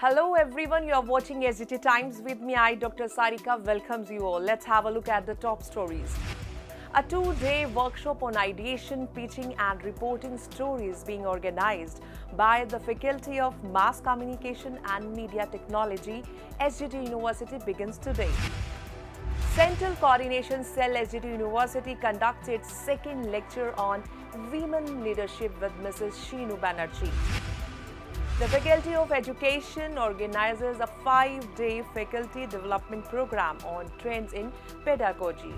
Hello everyone, you are watching SGT Times with me. I, Dr. Sarika, welcomes you all. Let's have a look at the top stories. A two-day workshop on ideation, pitching and reporting stories being organized by the Faculty of Mass Communication and Media Technology, SGT University begins today. Central Coordination Cell SGT University conducts its second lecture on women leadership with Mrs. Sheenu Banerjee. The Faculty of Education organizes a 5-day faculty development program on trends in pedagogy.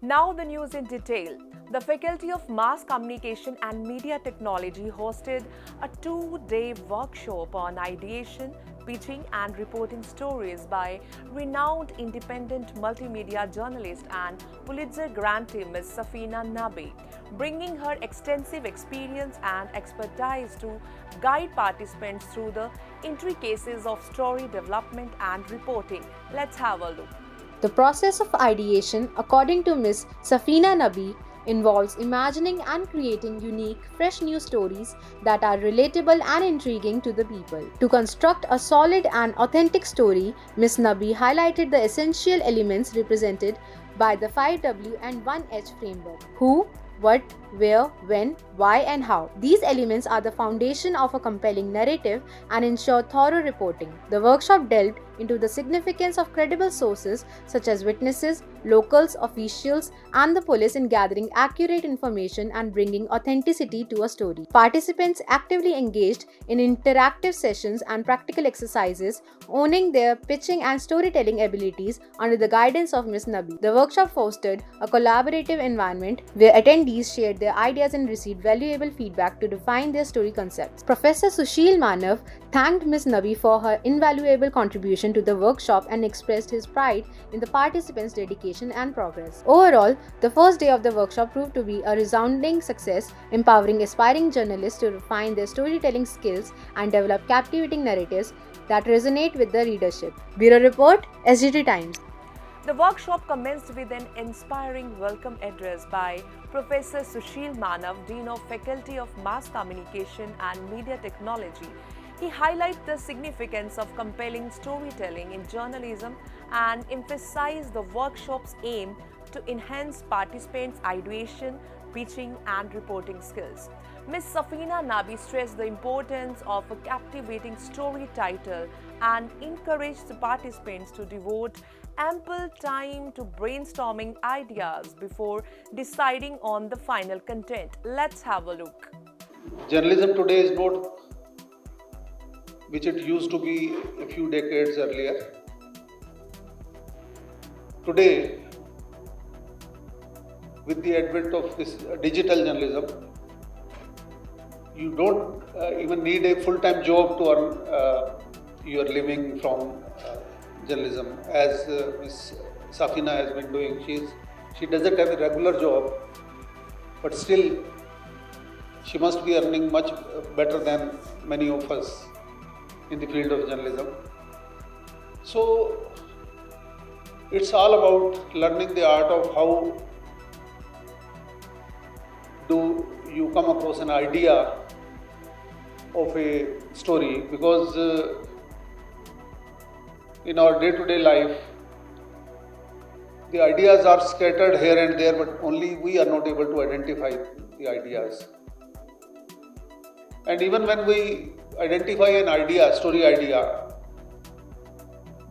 Now the news in detail. The Faculty of Mass Communication and Media Technology hosted a 2-day workshop on ideation, pitching and reporting stories by renowned independent multimedia journalist and Pulitzer grantee Ms. Safina Nabi, bringing her extensive experience and expertise to guide participants through the intricacies of story development and reporting. Let's have a look. The process of ideation, according to Ms. Safina Nabi, involves imagining and creating unique, fresh new stories that are relatable and intriguing to the people. To construct a solid and authentic story, Ms. Nabi highlighted the essential elements represented by the 5W and 1H framework: who, what, where, when, why and how. These elements are the foundation of a compelling narrative and ensure thorough reporting. The workshop delved into the significance of credible sources such as witnesses, locals, officials, and the police in gathering accurate information and bringing authenticity to a story. Participants actively engaged in interactive sessions and practical exercises, owning their pitching and storytelling abilities under the guidance of Ms. Nabi. The workshop fostered a collaborative environment where attendees shared their ideas and received valuable feedback to define their story concepts. Professor Sushil Manav thanked Ms. Nabi for her invaluable contribution to the workshop and expressed his pride in the participants' dedication and progress. Overall, the first day of the workshop proved to be a resounding success, empowering aspiring journalists to refine their storytelling skills and develop captivating narratives that resonate with the readership. Bureau Report, SGT Times. The workshop commenced with an inspiring welcome address by Professor Sushil Manav, Dean of Faculty of Mass Communication and Media Technology. He highlighted the significance of compelling storytelling in journalism and emphasized the workshop's aim to enhance participants' ideation, pitching and reporting skills. Ms. Safina Nabi stressed the importance of a captivating story title and encouraged the participants to devote ample time to brainstorming ideas before deciding on the final content. Let's have a look. Journalism today is not which it used to be a few decades earlier. Today, with the advent of this digital journalism, you don't even need a full-time job to earn your living from journalism, as Ms. Safina has been doing. She doesn't have a regular job, but still she must be earning much better than many of us in the field of journalism. So it's all about learning the art of how do you come across an idea of a story, because in our day-to-day life the ideas are scattered here and there, but only we are not able to identify the ideas. And even when we identify an idea, story idea,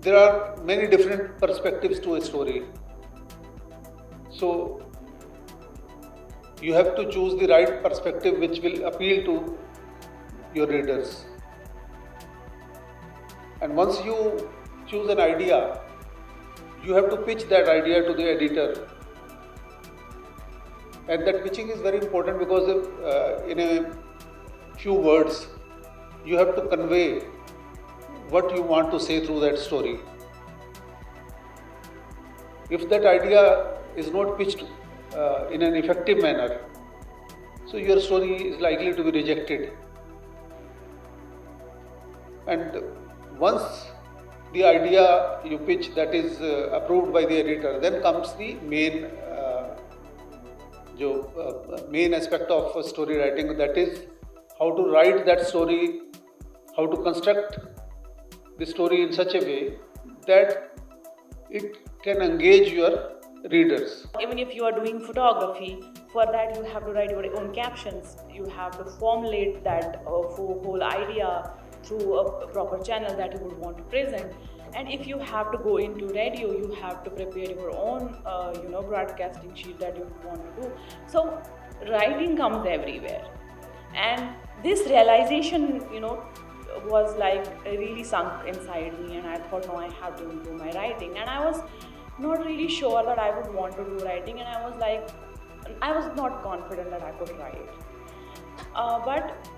there are many different perspectives to a story. So you have to choose the right perspective which will appeal to your readers. And once you choose an idea, you have to pitch that idea to the editor. And that pitching is very important because in a few words, you have to convey what you want to say through that story. If that idea is not pitched in an effective manner, so your story is likely to be rejected. And once the idea you pitch that is approved by the editor. Then comes the main aspect of story writing, that is how to write that story, how to construct the story in such a way that it can engage your readers. Even if you are doing photography, for that you have to write your own captions. You have to formulate that whole idea through a proper channel that you would want to present. And if you have to go into radio, you have to prepare your own broadcasting sheet that you want to do. So writing comes everywhere, and this realization was like really sunk inside me, and I thought, no, I have to improve my writing. And I was not really sure that I would want to do writing, and I was not confident that I could write. But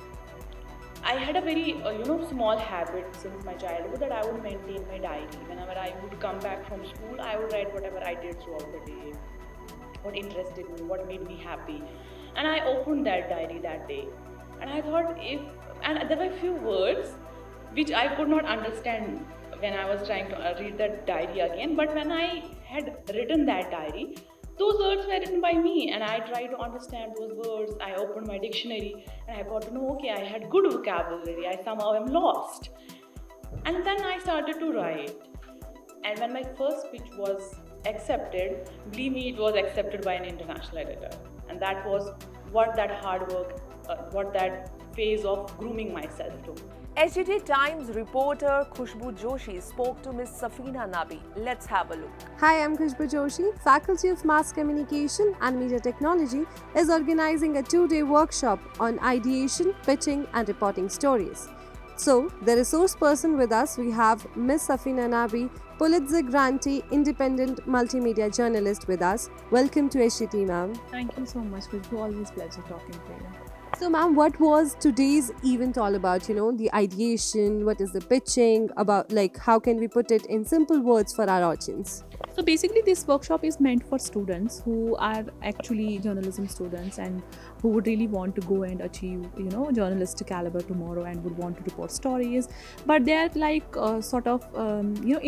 I had a very small habit since my childhood that I would maintain my diary. Whenever I would come back from school, I would write whatever I did throughout the day, what interested me, what made me happy. And I opened that diary that day, and I thought, and there were few words which I could not understand when I was trying to read that diary again. But when I had written that diary, those words were written by me, and I tried to understand those words. I opened my dictionary and I got to know, okay, I had good vocabulary, I somehow am lost. And then I started to write. And when my first speech was accepted, believe me, it was accepted by an international editor. And that was what that hard work, what that phase of grooming myself to. SGT Times reporter Khushbu Joshi spoke to Ms. Safina Nabi. Let's have a look. Hi, I'm Khushbu Joshi. Faculty of Mass Communication and Media Technology is organizing a 2-day workshop on ideation, pitching and reporting stories. So, the resource person with us, we have Ms. Safina Nabi, Pulitzer grantee, independent multimedia journalist with us. Welcome to SGT, ma'am. Thank you so much, Khushbu. Always pleasure talking to you. So, ma'am, what was today's event all about? The ideation, what is the pitching, about how can we put it in simple words for our audience? So basically this workshop is meant for students who are actually journalism students and who would really want to go and achieve journalistic caliber tomorrow and would want to report stories, but they're in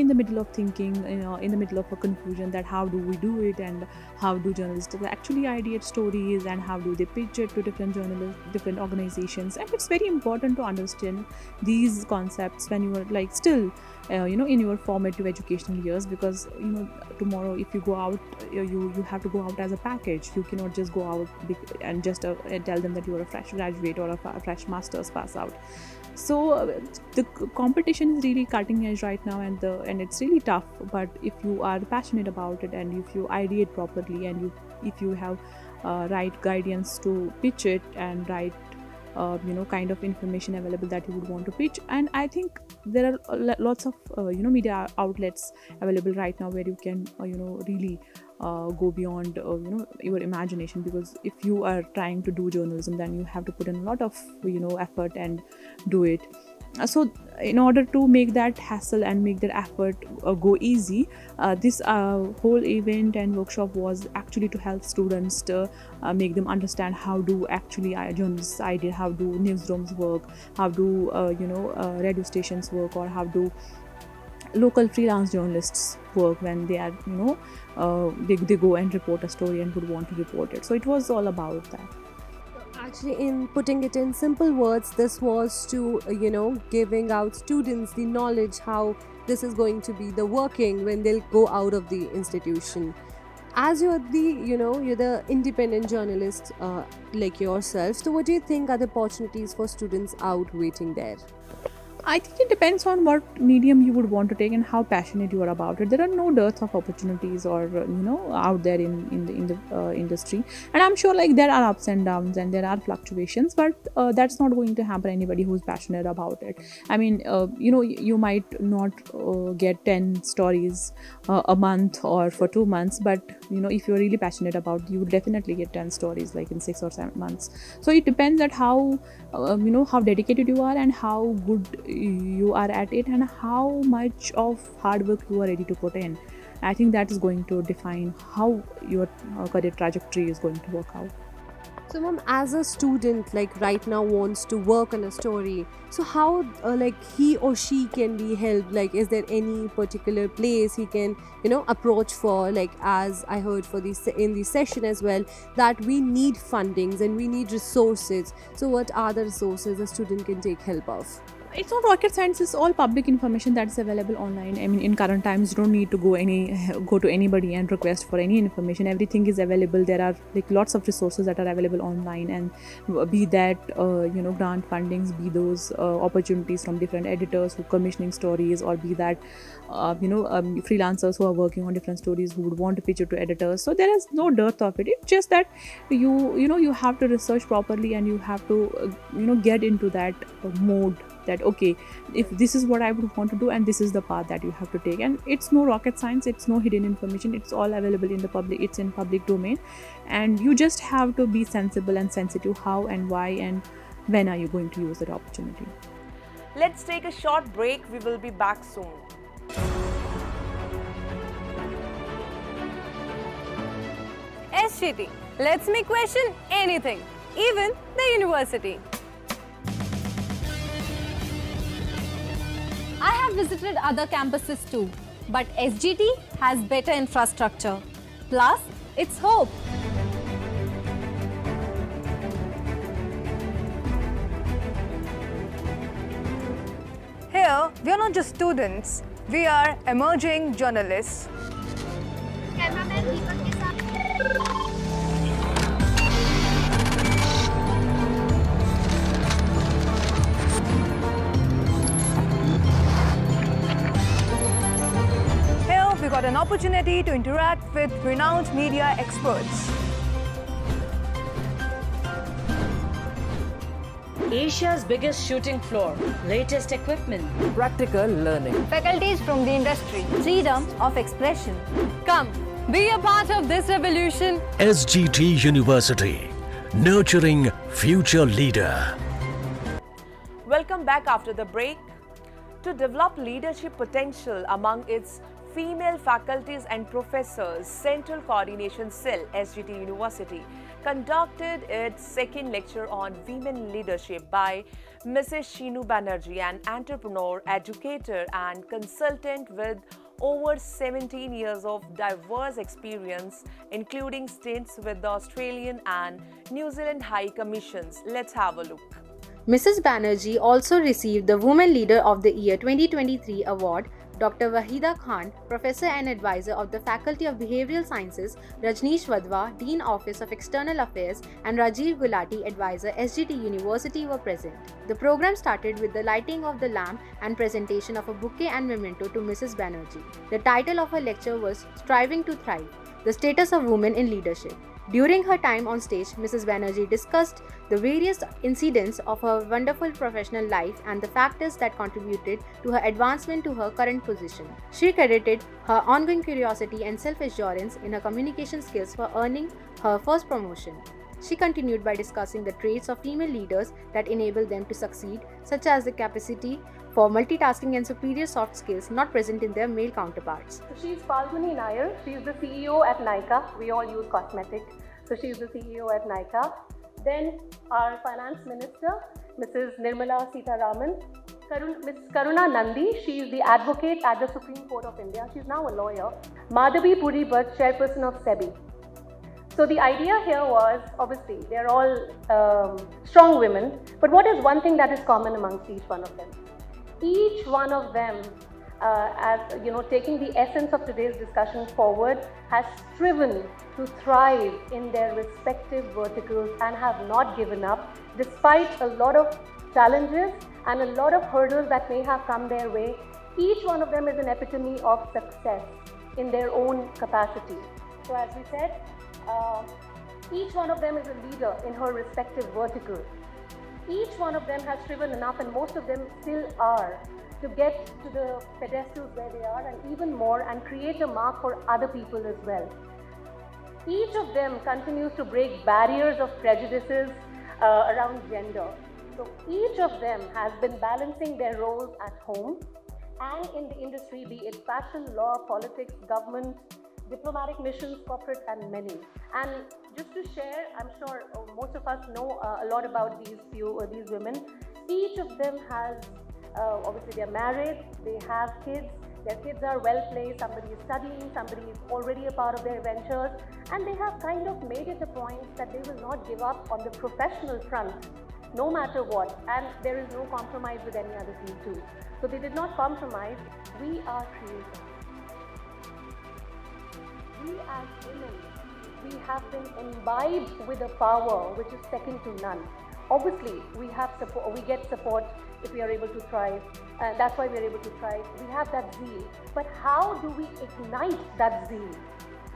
the middle of thinking, in the middle of a confusion that how do we do it, and how do journalists actually ideate stories, and how do they pitch it to different journalists, different organizations. And it's very important to understand these concepts when you are still in your formative educational years, because tomorrow if you go out, you have to go out as a package. You cannot just go out and just tell them that you are a fresh graduate or a fresh master's pass out. So the competition is really cutting edge right now, and it's really tough. But if you are passionate about it, and if you ideate properly, and if you have right guidance to pitch it, and right kind of information available that you would want to pitch. And I think there are lots of media outlets available right now where you can really go beyond your imagination, because if you are trying to do journalism, then you have to put in a lot of effort and do it. So in order to make that hassle and make that effort go easy, this whole event and workshop was actually to help students to make them understand how do actually journalists idea, how do newsrooms work, how do radio stations work, or how do local freelance journalists work when they are they go and report a story and would want to report it. So it was all about that. Actually, in putting it in simple words, this was to giving out students the knowledge how this is going to be the working when they'll go out of the institution. As you're the independent journalist like yourself, so what do you think are the opportunities for students out waiting there? I think it depends on what medium you would want to take and how passionate you are about it. There are no dearth of opportunities or out there in the industry, and I'm sure there are ups and downs and there are fluctuations, but that's not going to hamper anybody who's passionate about it. I mean, you might not get 10 stories a month or for 2 months, but if you're really passionate about it, you would definitely get 10 stories in 6 or 7 months. So it depends on how how dedicated you are and how good you are at it, and how much of hard work you are ready to put in. I think that is going to define how your career trajectory is going to work out. So, ma'am, as a student, like right now, wants to work on a story. So, how like he or she can be helped? Like, is there any particular place he can, approach for? Like, as I heard for this in this session as well, that we need fundings and we need resources. So, what are the resources a student can take help of? It's not rocket science. It's all public information that's available online. I mean, in current times, you don't need to go to anybody and request for any information. Everything is available. There are like lots of resources that are available online, and be that grant fundings, be those opportunities from different editors who commissioning stories, or be that freelancers who are working on different stories who would want to pitch it to editors. So there is no dearth of it. It's just that you have to research properly, and you have to get into that mode, that okay, if this is what I would want to do, and this is the path that you have to take. And it's no rocket science, it's no hidden information, it's all available in the public, it's in public domain, and you just have to be sensible and sensitive how and why and when are you going to use that opportunity. Let's take a short break. We will be back soon. SGT lets me question anything, even the university. I have visited other campuses too, but SGT has better infrastructure. Plus, it's hope. Here, we are not just students, we are emerging journalists. We got an opportunity to interact with renowned media experts. Asia's biggest shooting floor, latest equipment, practical learning, Faculties from the industry, freedom of expression. Come, be a part of this revolution. SGT University, nurturing future leader. Welcome back after the break. To develop leadership potential among its female faculties and professors, Central Coordination Cell, SGT University, conducted its second lecture on women leadership by Mrs. Shinu Banerjee, an entrepreneur, educator and consultant with over 17 years of diverse experience, including stints with the Australian and New Zealand High Commissions. Let's have a look. Mrs. Banerjee also received the Women Leader of the Year 2023 award. Dr. Wahida Khan, Professor and Advisor of the Faculty of Behavioral Sciences, Rajneesh Wadhwa, Dean Office of External Affairs, and Rajiv Gulati, Advisor, SGT University were present. The program started with the lighting of the lamp and presentation of a bouquet and memento to Mrs. Banerjee. The title of her lecture was Striving to Thrive, the Status of Women in Leadership. During her time on stage, Mrs. Banerjee discussed the various incidents of her wonderful professional life and the factors that contributed to her advancement to her current position. She credited her ongoing curiosity and self-assurance in her communication skills for earning her first promotion. She continued by discussing the traits of female leaders that enable them to succeed, such as the capacity for multitasking and superior soft skills not present in their male counterparts. So she's Falguni Nair. She's the CEO at Nykaa. We all use cosmetic. So she's the CEO at Nykaa. Then our Finance Minister, Mrs. Nirmala Sitharaman. Ms. Karuna Nandi, she is the advocate at the Supreme Court of India. She's now a lawyer. Madhavi Puri Bhatt, chairperson of SEBI. So the idea here was, obviously, they're all strong women. But what is one thing that is common amongst each one of them? Each one of them, taking the essence of today's discussion forward, has striven to thrive in their respective verticals and have not given up, despite a lot of challenges and a lot of hurdles that may have come their way. Each one of them is an epitome of success in their own capacity. So as we said, each one of them is a leader in her respective vertical. Each one of them has striven enough, and most of them still are, to get to the pedestals where they are, and even more, and create a mark for other people as well. Each of them continues to break barriers of prejudices around gender. So each of them has been balancing their roles at home and in the industry, be it fashion, law, politics, government, diplomatic missions, corporate, and many. And just to share, I'm sure most of us know a lot about these women. Each of them has, obviously they're married, they have kids, their kids are well placed, somebody is studying, somebody is already a part of their ventures, and they have kind of made it a point that they will not give up on the professional front, no matter what, and there is no compromise with any other field too. So they did not compromise. We are creators. We as women, we have been imbibed with a power which is second to none. Obviously, we have support, we get support if we are able to thrive, and that's why we are able to thrive. We have that zeal. But how do we ignite that zeal?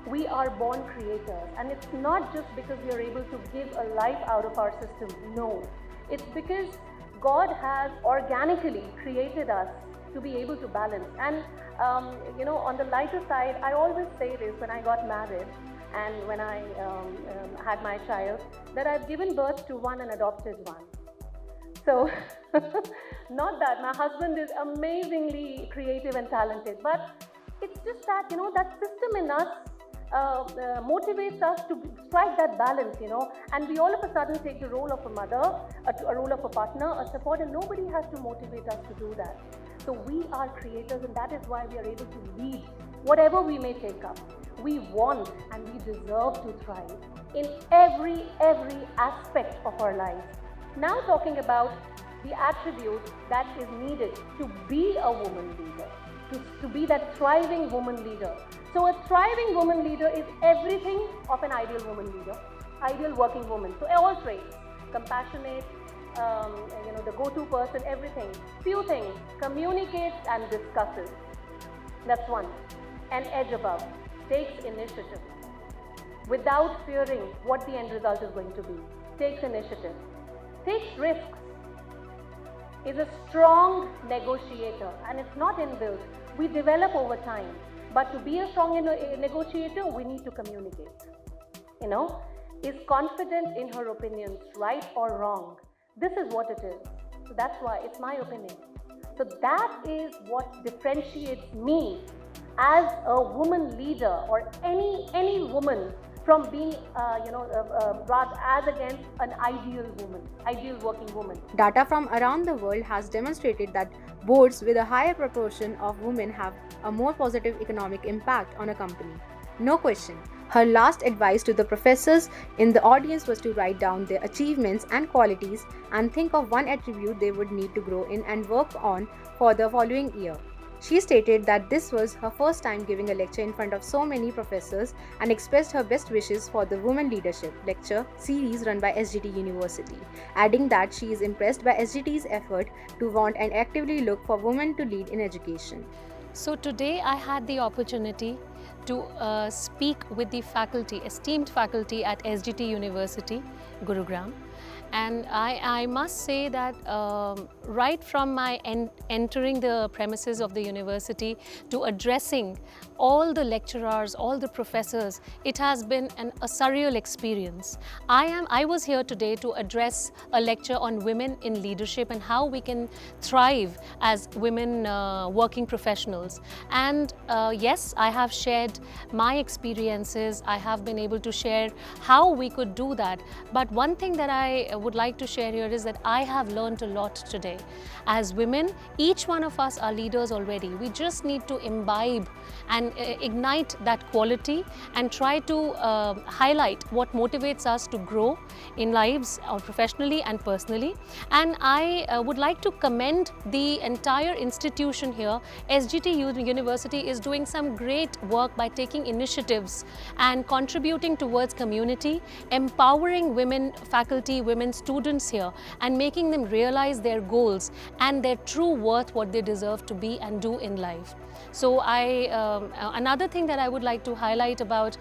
We are born creators, and it's not just because we are able to give a life out of our system. No, it's because God has organically created us to be able to balance. And on the lighter side, I always say this when I got married and when I had my child, that I've given birth to one and adopted one. So, not that my husband is amazingly creative and talented, but it's just that, that system in us motivates us to strike that balance, and we all of a sudden take the role of a mother, a role of a partner, a support, and nobody has to motivate us to do that. So we are creators, and that is why we are able to lead whatever we may take up. We want and we deserve to thrive in every aspect of our lives. Now talking about the attributes that is needed to be a woman leader, to be that thriving woman leader. So a thriving woman leader is everything of an ideal woman leader, ideal working woman. So all traits, compassionate, the go-to person, everything. Few things, communicates and discusses. That's one. An edge above, takes initiative without fearing what the end result is going to be. Takes initiative, takes risks, is a strong negotiator, and it's not inbuilt. We develop over time. But to be a strong negotiator, we need to communicate. Is confident in her opinions, right or wrong. This is what it is. So that's why it's my opinion. So that is what differentiates me as a woman leader, or any woman, from being, as against an ideal woman, ideal working woman. Data from around the world has demonstrated that boards with a higher proportion of women have a more positive economic impact on a company. No question. Her last advice to the professors in the audience was to write down their achievements and qualities and think of one attribute they would need to grow in and work on for the following year. She stated that this was her first time giving a lecture in front of so many professors and expressed her best wishes for the Women Leadership lecture series run by SGT University, adding that she is impressed by SGT's effort to want and actively look for women to lead in education. So today I had the opportunity to speak with the faculty, esteemed faculty at SGT University, Gurugram. And I must say that right from my entering the premises of the university to addressing all the lecturers, all the professors, it has been a surreal experience. I was here today to address a lecture on women in leadership and how we can thrive as women working professionals. And yes, I have shared my experiences. I have been able to share how we could do that. But one thing that I would like to share here is that I have learned a lot today. As women, each one of us are leaders already. We just need to imbibe and ignite that quality and try to highlight what motivates us to grow in lives, professionally and personally. And I would like to commend the entire institution here. SGT University is doing some great work by taking initiatives and contributing towards community, empowering women faculty, women students here, and making them realize their goals and their true worth, what they deserve to be and do in life. So another thing that I would like to highlight about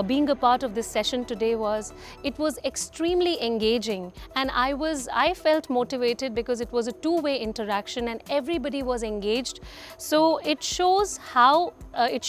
being a part of this session today was it was extremely engaging, and I felt motivated because it was a two-way interaction and everybody was engaged. So it shows how it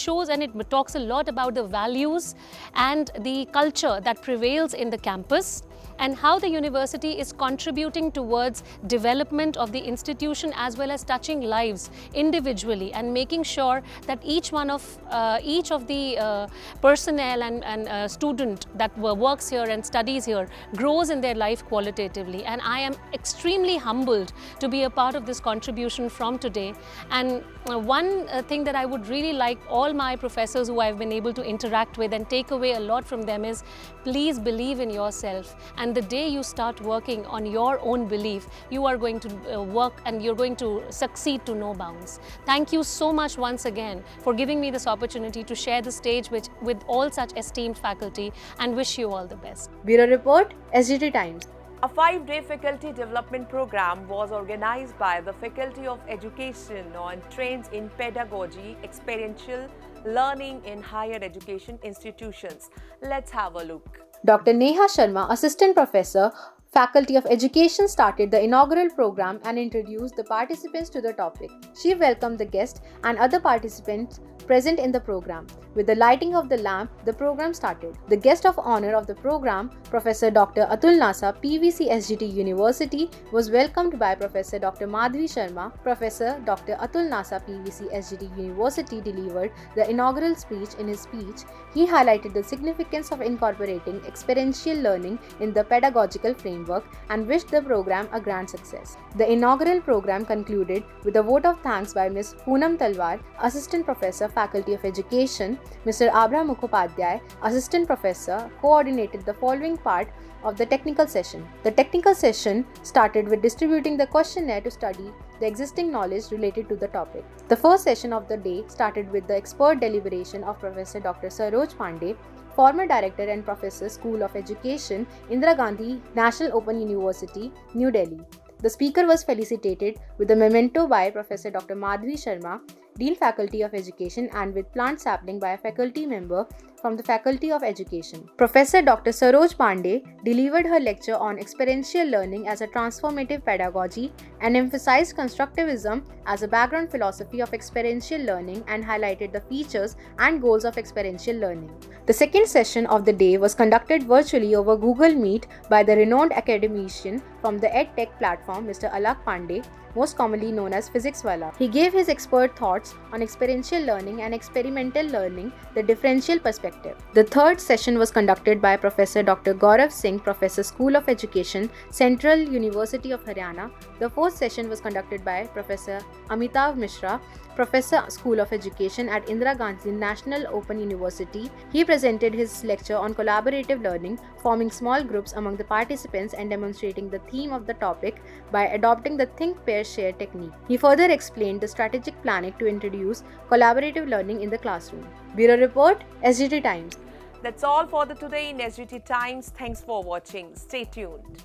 talks a lot about the values and the culture that prevails in the campus. and how the university is contributing towards development of the institution as well as touching lives individually and making sure that each of the personnel and student that works here and studies here grows in their life qualitatively. And I am extremely humbled to be a part of this contribution from today. And one thing that I would really like all my professors who I've been able to interact with and take away a lot from them is, please believe in yourself, and the day you start working on your own belief, you are going to work and you're going to succeed to no bounds. Thank you so much once again for giving me this opportunity to share the stage with all such esteemed faculty, and wish you all the best. Bureau Report, SGT Times. A 5-day faculty development program was organized by the Faculty of Education on Trends in Pedagogy, Experiential Learning in Higher Education Institutions. Let's have a look. Dr. Neha Sharma, Assistant Professor, Faculty of Education, started the inaugural program and introduced the participants to the topic. She welcomed the guests and other participants present in the program. With the lighting of the lamp, the program started. The guest of honor of the program, Professor Dr. Atul Nasa, PVC SGT University, was welcomed by Professor Dr. Madhvi Sharma. Professor Dr. Atul Nasa, PVC SGT University, delivered the inaugural speech. In his speech, he highlighted the significance of incorporating experiential learning in the pedagogical framework and wished the program a grand success. The inaugural program concluded with a vote of thanks by Ms. Poonam Talwar, Assistant Professor, Faculty of Education. Mr. Abra Mukhopadhyay, Assistant Professor, coordinated the following part of the technical session. The technical session started with distributing the questionnaire to study the existing knowledge related to the topic. The first session of the day started with the expert deliberation of Professor Dr. Saroj Pandey, former Director and Professor, School of Education, Indira Gandhi National Open University, New Delhi. The speaker was felicitated with a memento by Professor Dr. Madhvi Sharma, Dean Faculty of Education, and with plant sapling by a faculty member from the Faculty of Education. Professor Dr. Saroj Pandey delivered her lecture on experiential learning as a transformative pedagogy and emphasized constructivism as a background philosophy of experiential learning and highlighted the features and goals of experiential learning. The second session of the day was conducted virtually over Google Meet by the renowned academician from the EdTech platform, Mr. Alak Pandey, most commonly known as Physics Wala. He gave his expert thoughts on experiential learning and experimental learning, the differential perspective. The third session was conducted by Professor Dr. Gaurav Singh, Professor, School of Education, Central University of Haryana. The fourth session was conducted by Professor Amitav Mishra, Professor, School of Education at Indira Gandhi National Open University. He presented his lecture on collaborative learning, forming small groups among the participants and demonstrating the theme of the topic by adopting the Think, Pair, Share technique. He further explained the strategic planning to introduce collaborative learning in the classroom. Bureau Report, SGT Times. That's all for the today in SGT Times. Thanks for watching. Stay tuned.